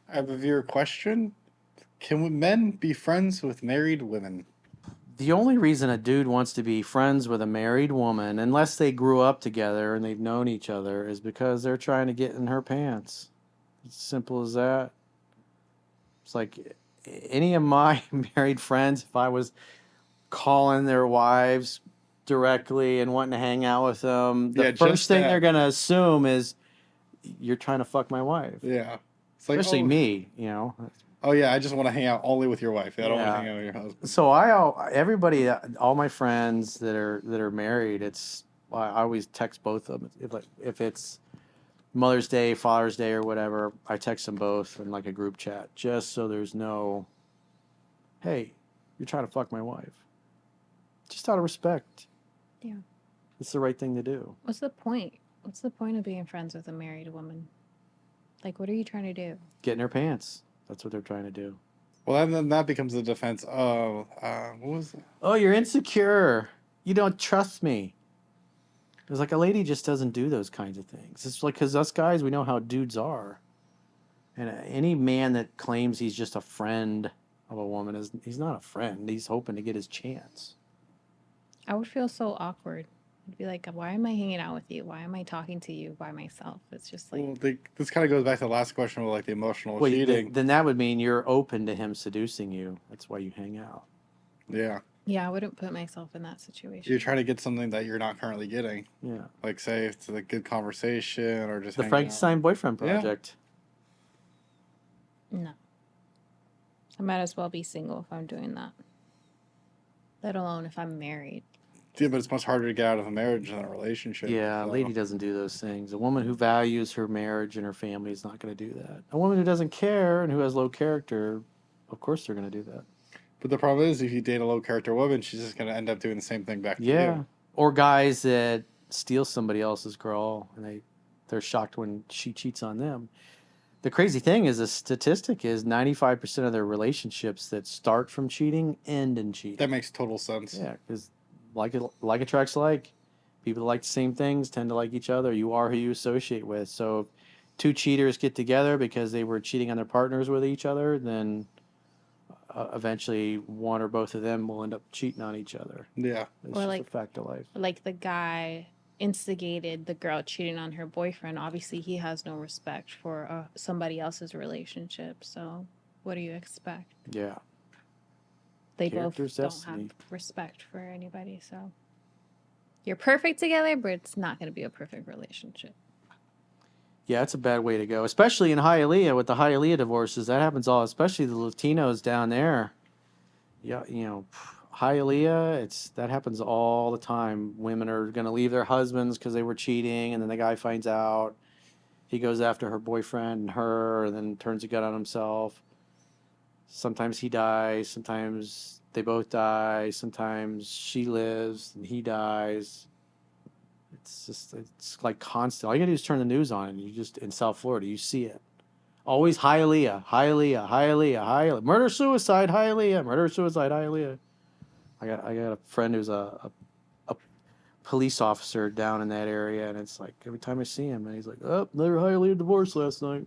I have a viewer question. Can men be friends with married women? The only reason a dude wants to be friends with a married woman, unless they grew up together and they've known each other, is because they're trying to get in her pants. It's simple as that. It's like any of my married friends, if I was calling their wives directly and wanting to hang out with them, the Yeah, first just thing they're that. going to assume is you're trying to fuck my wife. Yeah. It's like, Especially me, you know. oh yeah, I just want to hang out only with your wife. I don't want to Yeah. hang out with your husband. So everybody, all my friends that are married, I always text both of them. If it's Mother's Day, Father's Day, or whatever, I text them both in like a group chat, just so there's no, hey, you're trying to fuck my wife. Just out of respect. Yeah. It's the right thing to do. What's the point? What's the point of being friends with a married woman? Like, what are you trying to do? Get in her pants. That's what they're trying to do. Well, then that becomes the defense. What was it? Oh, you're insecure. You don't trust me. It's like a lady just doesn't do those kinds of things. It's like, because us guys, we know how dudes are. And any man that claims he's just a friend of a woman he's not a friend. He's hoping to get his chance. I would feel so awkward. I'd be like, why am I hanging out with you? Why am I talking to you by myself? It's just like, Well, this kind of goes back to the last question with like the emotional cheating. Then that would mean you're open to him seducing you. That's why you hang out. Yeah. yeah, I wouldn't put myself in that situation. You're trying to get something that you're not currently getting. Yeah. Like, say it's a good conversation or just The hanging Frankenstein out. Boyfriend Yeah. Project. No. I might as well be single if I'm doing that. Let alone if I'm married. Yeah, but it's much harder to get out of a marriage than a relationship. Yeah, a so. lady doesn't do those things. A woman who values her marriage and her family is not going to do that. A woman who doesn't care and who has low character, of course they're going to do that. But the problem is, if you date a low character woman, she's just going to end up doing the same thing back to Yeah. you. Or guys that steal somebody else's girl and they're shocked when she cheats on them. The crazy thing is, the statistic is 95% of their relationships that start from cheating end in cheating. That makes total sense. Yeah, because like attracts like. People that like the same things tend to like each other. You are who you associate with. So if two cheaters get together because they were cheating on their partners with each other, then eventually one or both of them will end up cheating on each other. Yeah. It's Or just like- a fact of life. Like the guy instigated the girl cheating on her boyfriend. Obviously, he has no respect for somebody else's relationship. So, what do you expect? Yeah. They Character's both don't destiny. have respect for anybody. So, you're perfect together, but it's not going to be a perfect relationship. Yeah, it's a bad way to go, especially in Hialeah with the Hialeah divorces. That happens especially the Latinos down there. Yeah, Hialeah, that happens all the time. Women are going to leave their husbands because they were cheating, and then the guy finds out. He goes after her boyfriend and her, and then turns a gun on himself. Sometimes he dies. Sometimes they both die. Sometimes she lives and he dies. It's like constant. All you gotta do is turn the news on, and in South Florida, you see it. Always Hialeah, Hialeah, Hialeah, Hialeah. Murder, suicide, Hialeah. Murder, suicide, Hialeah. I got a friend who's a police officer down in that area, and it's like every time I see him, and he's like, "Oh, another Hialeah divorce last night."